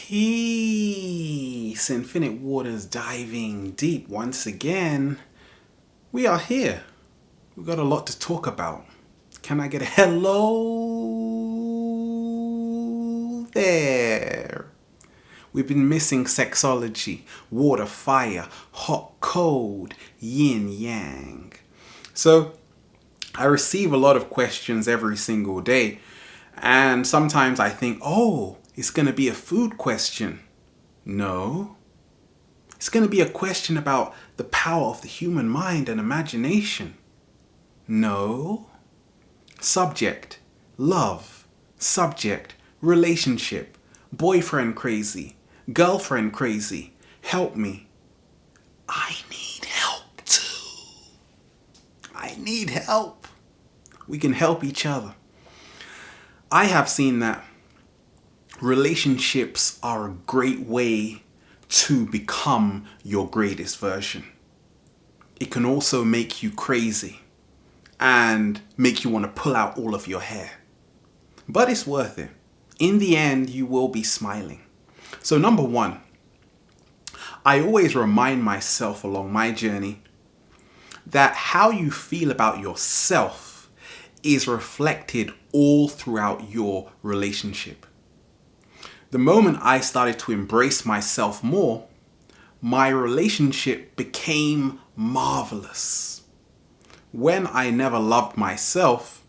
Peace, infinite waters diving deep once again. We are here. We've got a lot to talk about. Can I get a hello there? We've been missing sexology, water, fire, hot, cold, yin, yang. So I receive a lot of questions every single day. And sometimes I think, oh, it's going to be a food question. No. It's going to be a question about the power of the human mind and imagination. No. Subject, love. Subject, relationship. Boyfriend crazy. Girlfriend crazy. Help me. I need help too. I need help. We can help each other. I have seen that relationships are a great way to become your greatest version. It can also make you crazy and make you want to pull out all of your hair. But it's worth it. In the end, you will be smiling. So number one, I always remind myself along my journey that how you feel about yourself is reflected all throughout your relationship. The moment I started to embrace myself more, my relationship became marvelous. When I never loved myself,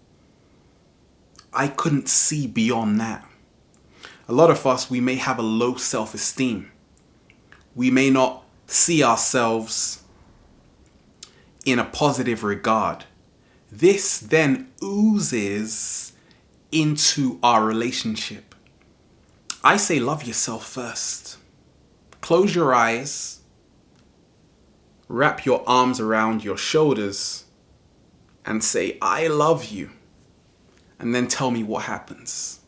I couldn't see beyond that. A lot of us, we may have a low self-esteem. We may not see ourselves in a positive regard. This then oozes into our relationship. I say love yourself first. Close your eyes. Wrap your arms around your shoulders and say, I love you. And then tell me what happens.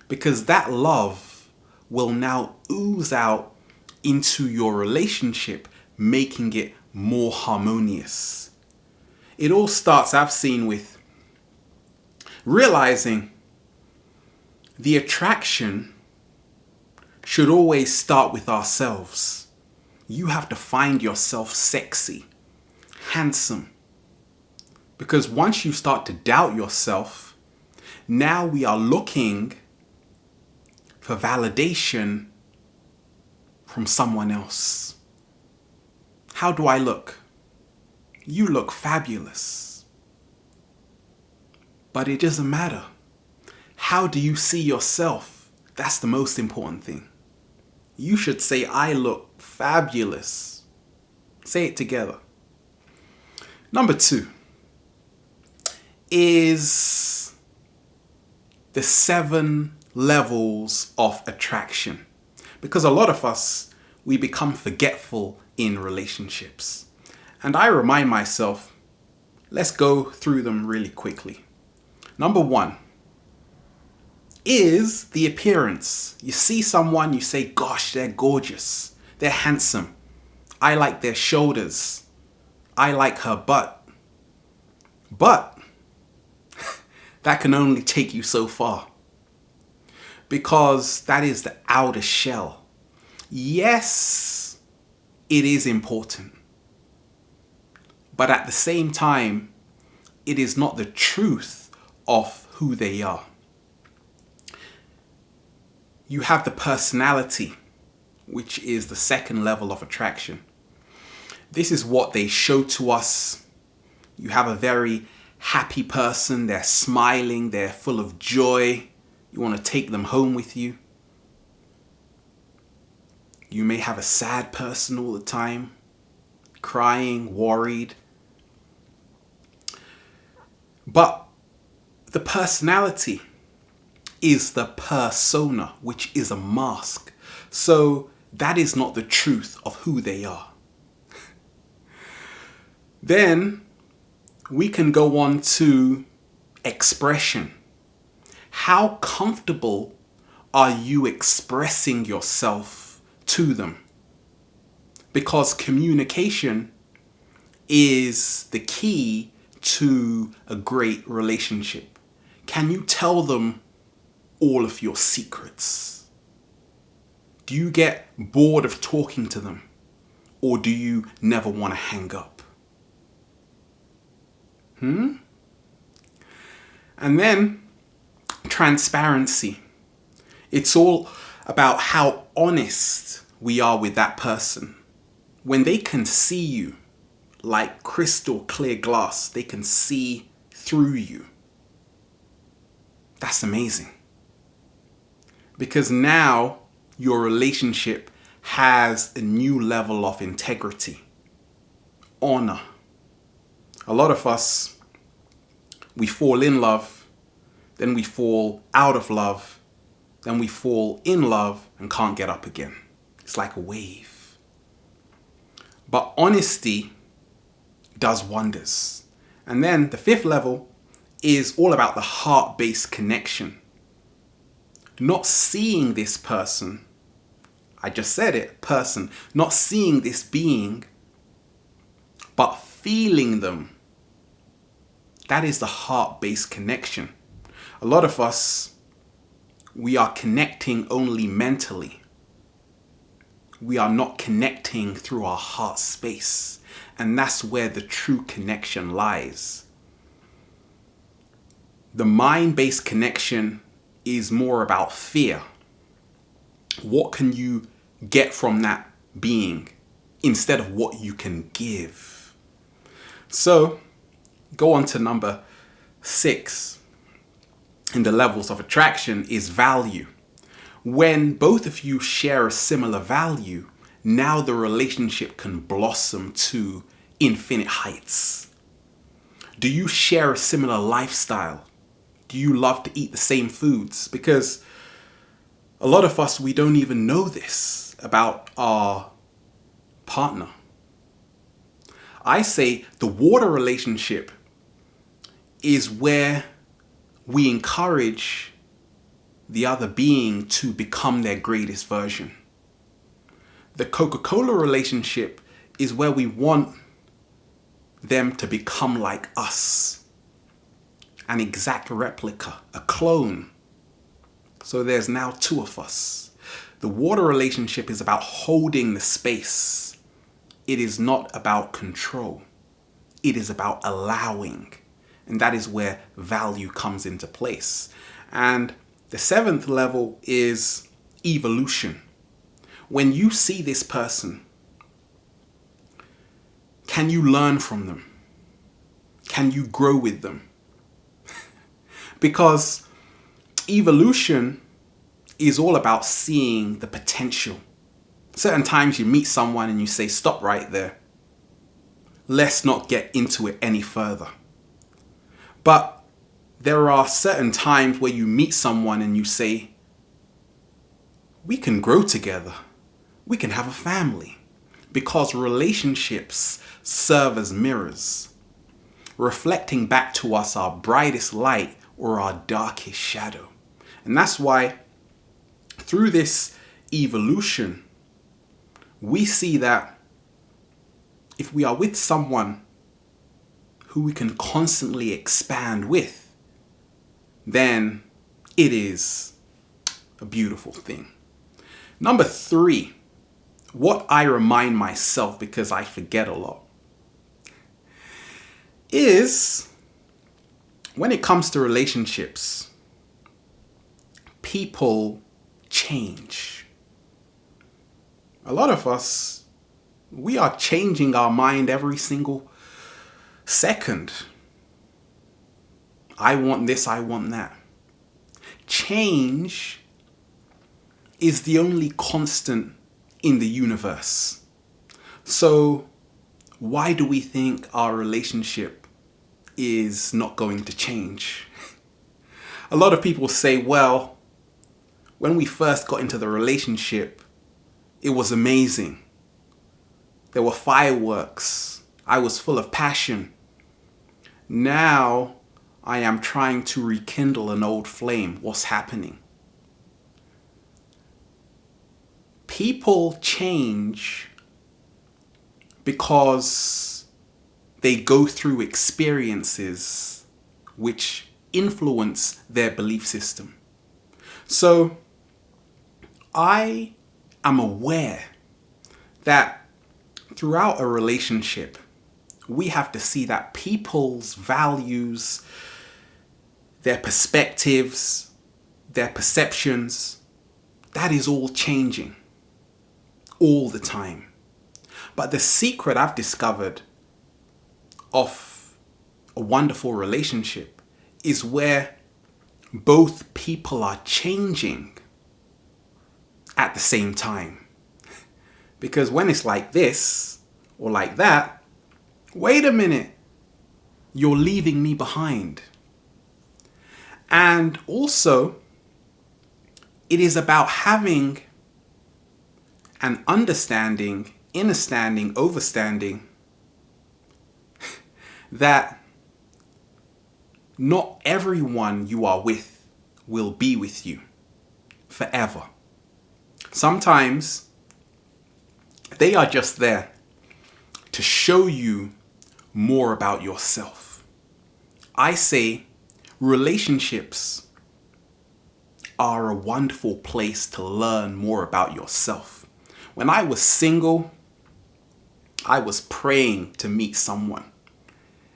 Because that love will now ooze out into your relationship, making it more harmonious. It all starts, I've seen, with realizing the attraction should always start with ourselves. You have to find yourself sexy, handsome. Because once you start to doubt yourself, now we are looking for validation from someone else. How do I look? You look fabulous. But it doesn't matter. How do you see yourself? That's the most important thing. You should say, I look fabulous. Say it together. Number two is the 7 levels of attraction. Because a lot of us, we become forgetful in relationships. And I remind myself, let's go through them really quickly. Number 1 is the appearance. You see someone, you say, gosh, they're gorgeous. They're handsome. I like their shoulders. I like her butt. But that can only take you so far. Because that is the outer shell. Yes, it is important. But at the same time, it is not the truth of who they are. You have the personality, which is the 2nd level of attraction. This is what they show to us. You have a very happy person. They're smiling. They're full of joy. You want to take them home with you. You may have a sad person all the time, crying, worried. But the personality is the persona, which is a mask. So that is not the truth of who they are. Then we can go on to expression. How comfortable are you expressing yourself to them? Because communication is the key to a great relationship. Can you tell them all of your secrets? Do you get bored of talking to them? Or do you never want to hang up? And then transparency. It's all about how honest we are with that person. When they can see you like crystal clear glass, they can see through you. That's amazing. Because now your relationship has a new level of integrity, honor. A lot of us, we fall in love, then we fall out of love, then we fall in love and can't get up again. It's like a wave. But honesty does wonders. And then the fifth level is all about the heart-based connection. Not seeing this person, I just said it, person, not seeing this being, but feeling them. That is the heart-based connection. A lot of us, we are connecting only mentally. We are not connecting through our heart space. And that's where the true connection lies. The mind-based connection is more about fear. What can you get from that being instead of what you can give? So, go on to number 6 in the levels of attraction is value. When both of you share a similar value, now the relationship can blossom to infinite heights. Do you share a similar lifestyle? Do you love to eat the same foods? Because a lot of us, we don't even know this about our partner. I say the water relationship is where we encourage the other being to become their greatest version. The Coca-Cola relationship is where we want them to become like us. An exact replica, a clone. So there's now 2 of us. The water relationship is about holding the space. It is not about control. It is about allowing. And that is where value comes into place. And the 7th level is evolution. When you see this person, can you learn from them? Can you grow with them? Because evolution is all about seeing the potential. Certain times you meet someone and you say, stop right there. Let's not get into it any further. But there are certain times where you meet someone and you say, we can grow together. We can have a family. Because relationships serve as mirrors, reflecting back to us our brightest light or our darkest shadow. And that's why through this evolution, we see that if we are with someone who we can constantly expand with, then it is a beautiful thing. Number 3, what I remind myself, because I forget a lot, is when it comes to relationships, people change. A lot of us, we are changing our mind every single second. I want this, I want that. Change is the only constant in the universe. So why do we think our relationship is not going to change? A lot of people say, well, when we first got into the relationship, it was amazing. There were fireworks. I was full of passion. Now I am trying to rekindle an old flame. What's happening? People change because they go through experiences which influence their belief system. So I I'm aware that throughout a relationship, we have to see that people's values, their perspectives, their perceptions, that is all changing all the time. But the secret I've discovered of a wonderful relationship is where both people are changing at the same time. Because when it's like this or like that, wait a minute, you're leaving me behind. And also, it is about having an understanding, understanding, overstanding that not everyone you are with will be with you forever. Sometimes they are just there to show you more about yourself. I say relationships are a wonderful place to learn more about yourself. When I was single, I was praying to meet someone.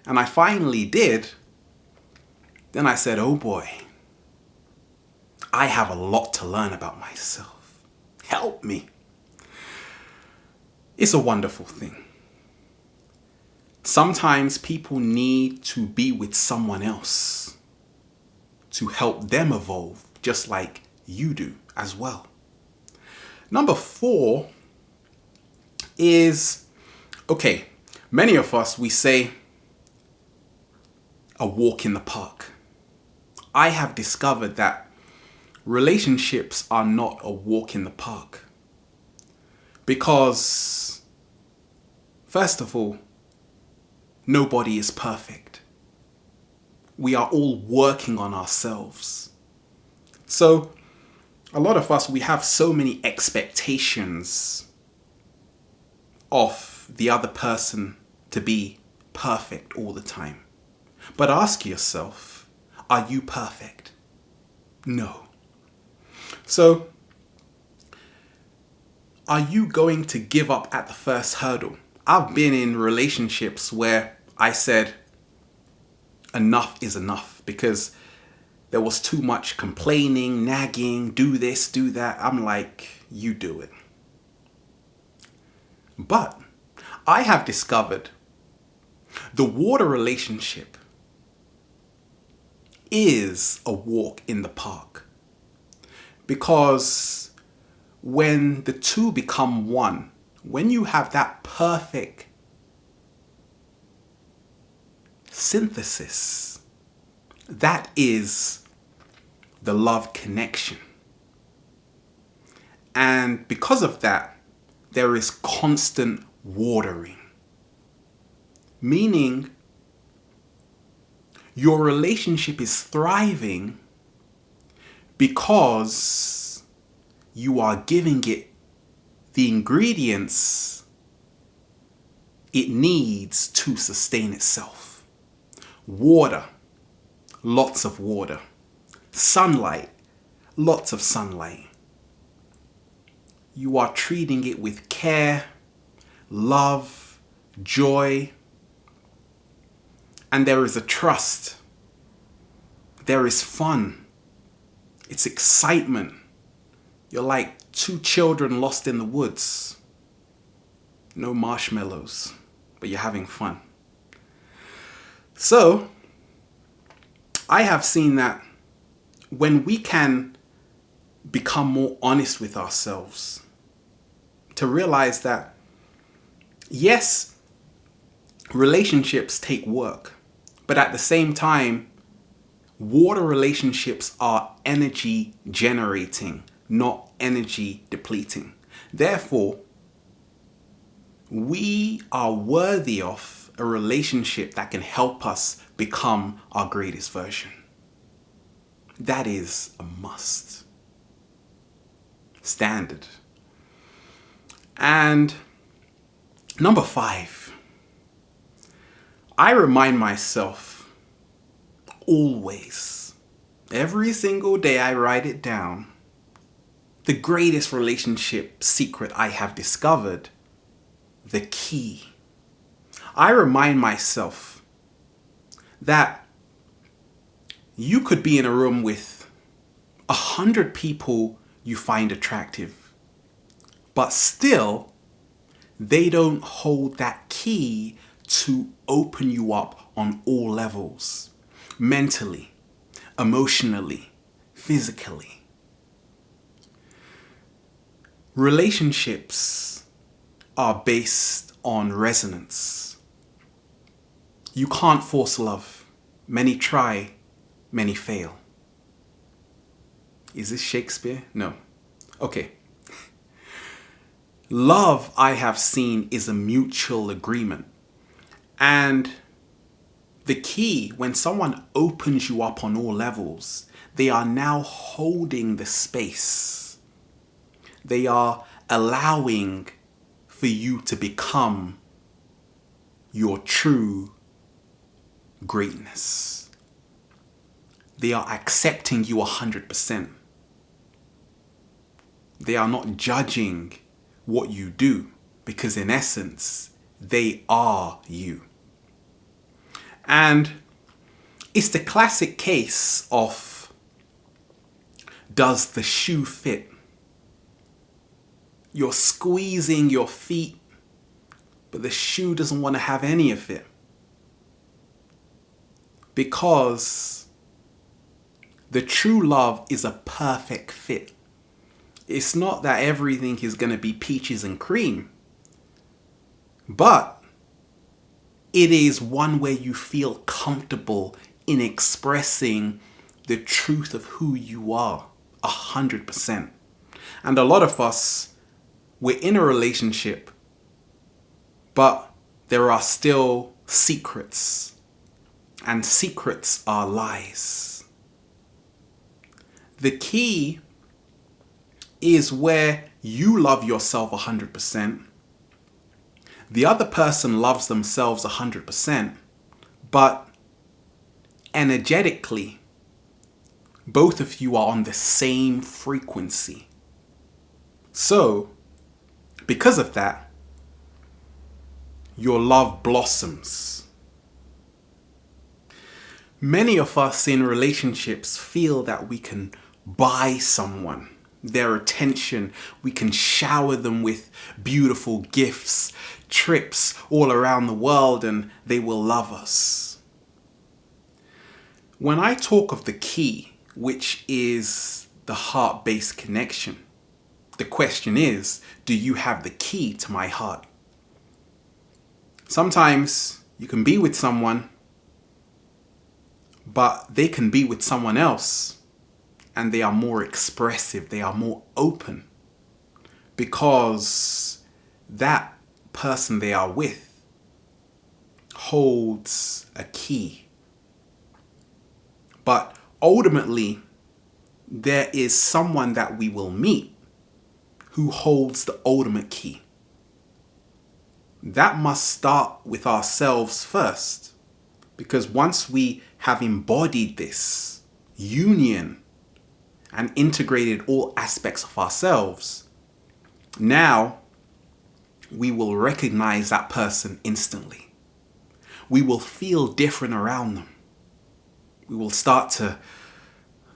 And I finally did. Then I said, oh boy, I have a lot to learn about myself. Help me. It's a wonderful thing. Sometimes people need to be with someone else to help them evolve, just like you do as well. Number 4 is, okay, many of us, we say a walk in the park. I have discovered that relationships are not a walk in the park. Because, first of all, nobody is perfect. We are all working on ourselves. So, a lot of us, we have so many expectations of the other person to be perfect all the time. But ask yourself, are you perfect? No. So, are you going to give up at the first hurdle? I've been in relationships where I said, enough is enough, because there was too much complaining, nagging, do this, do that. I'm like, you do it. But I have discovered the water relationship is a walk in the park. Because when the two become one, when you have that perfect synthesis, that is the love connection. And because of that, there is constant watering. Meaning, your relationship is thriving because you are giving it the ingredients it needs to sustain itself. Water, lots of water. Sunlight, lots of sunlight. You are treating it with care, love, joy, and there is a trust. There is fun. It's excitement. You're like two children lost in the woods. No marshmallows, but you're having fun. So, I have seen that when we can become more honest with ourselves, to realize that, yes, relationships take work, but at the same time, water relationships are energy generating, not energy depleting. Therefore, we are worthy of a relationship that can help us become our greatest version. That is a must. Standard. And number 5, I remind myself always, every single day I write it down, the greatest relationship secret I have discovered, the key. I remind myself that you could be in a room with 100 people you find attractive, but still they don't hold that key to open you up on all levels, mentally, emotionally, physically. Relationships are based on resonance. You can't force love. Many try, many fail. Is this Shakespeare? No. Okay. Love, I have seen, is a mutual agreement. And the key, when someone opens you up on all levels, they are now holding the space. They are allowing for you to become your true greatness. They are accepting you 100%. They are not judging what you do, because in essence, they are you. And it's the classic case of, does the shoe fit? You're squeezing your feet, but the shoe doesn't want to have any of it. Because the true love is a perfect fit. It's not that everything is going to be peaches and cream, but it is one where you feel comfortable in expressing the truth of who you are 100%. And a lot of us, we're in a relationship, but there are still secrets, and secrets are lies. The key is where you love yourself 100%. The other person loves themselves 100%, but energetically, both of you are on the same frequency. So, because of that, your love blossoms. Many of us in relationships feel that we can buy someone their attention. We can shower them with beautiful gifts, trips all around the world, and they will love us. When I talk of the key, which is the heart-based connection, the question is, do you have the key to my heart? Sometimes you can be with someone, but they can be with someone else, and they are more expressive, they are more open, because that person they are with holds a key. But ultimately, there is someone that we will meet who holds the ultimate key. That must start with ourselves first, because once we have embodied this union and integrated all aspects of ourselves, now we will recognize that person instantly. We will feel different around them. We will start to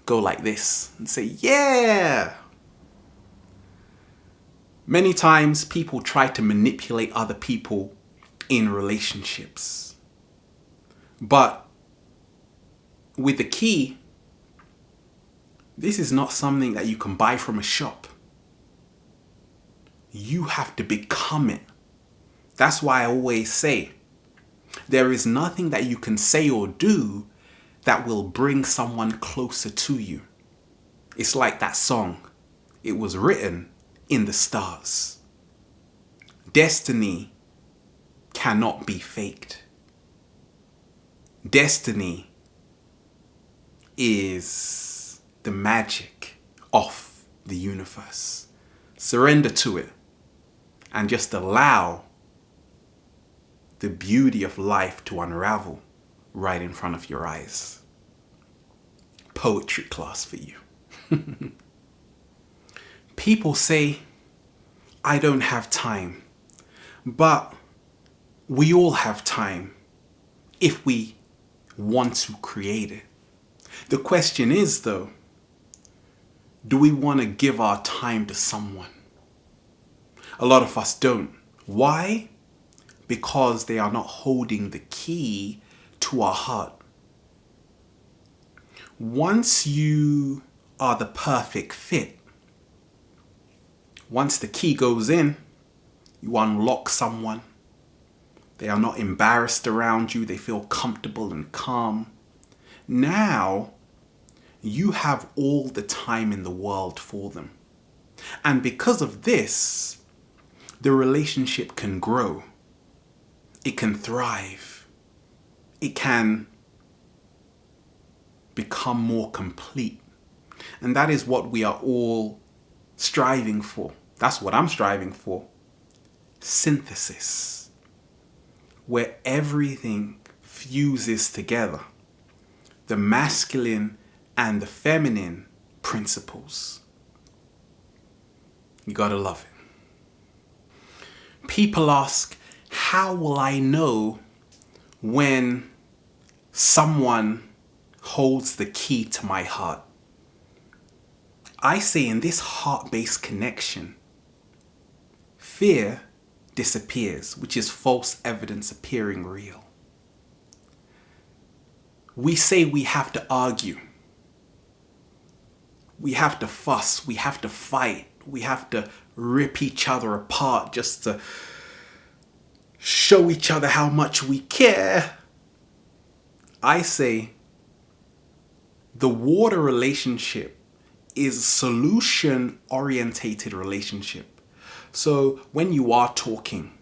go like this and say, yeah. Many times people try to manipulate other people in relationships. But with the key, this is not something that you can buy from a shop. You have to become it. That's why I always say, there is nothing that you can say or do that will bring someone closer to you. It's like that song. It was written in the stars. Destiny cannot be faked. Destiny is the magic of the universe. Surrender to it and just allow the beauty of life to unravel right in front of your eyes. Poetry class for you. People say, I don't have time. But we all have time if we want to create it. The question is, though, do we want to give our time to someone? A lot of us don't. Why? Because they are not holding the key to our heart. Once you are the perfect fit, once the key goes in, you unlock someone. They are not embarrassed around you. They feel comfortable and calm. Now, you have all the time in the world for them. And because of this, the relationship can grow. It can thrive. It can become more complete. And that is what we are all striving for. That's what I'm striving for. Synthesis, where everything fuses together. The masculine and the feminine principles. You gotta love it. People ask, how will I know when someone holds the key to my heart? I say in this heart-based connection, fear disappears, which is false evidence appearing real. We say we have to argue. We have to fuss. We have to fight. We have to rip each other apart just to show each other how much we care. I say the water relationship is a solution-orientated relationship. So when you are talking,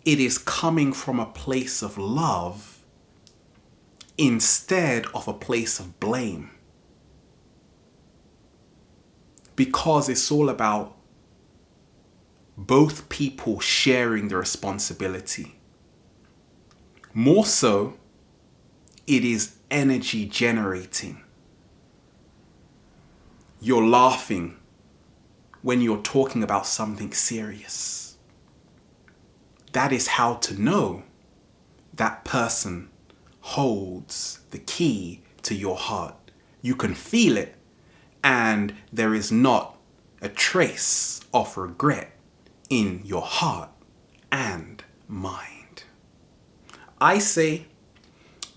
it is coming from a place of love instead of a place of blame. Because it's all about both people sharing the responsibility. More so, it is energy generating. You're laughing when you're talking about something serious. That is how to know that person holds the key to your heart. You can feel it, and there is not a trace of regret in your heart and mind. I say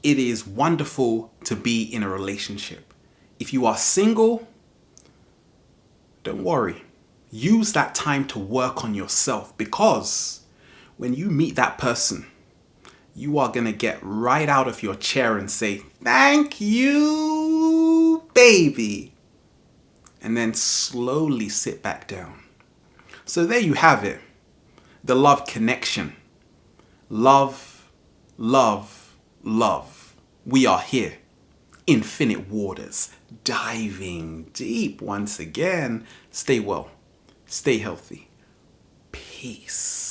it is wonderful to be in a relationship. If you are single, don't worry. Use that time to work on yourself, because when you meet that person, you are going to get right out of your chair and say, thank you, baby. And then slowly sit back down. So there you have it. The love connection. Love, love, love. We are here. Infinite waters. Diving deep once again. Stay well. Stay healthy. Peace.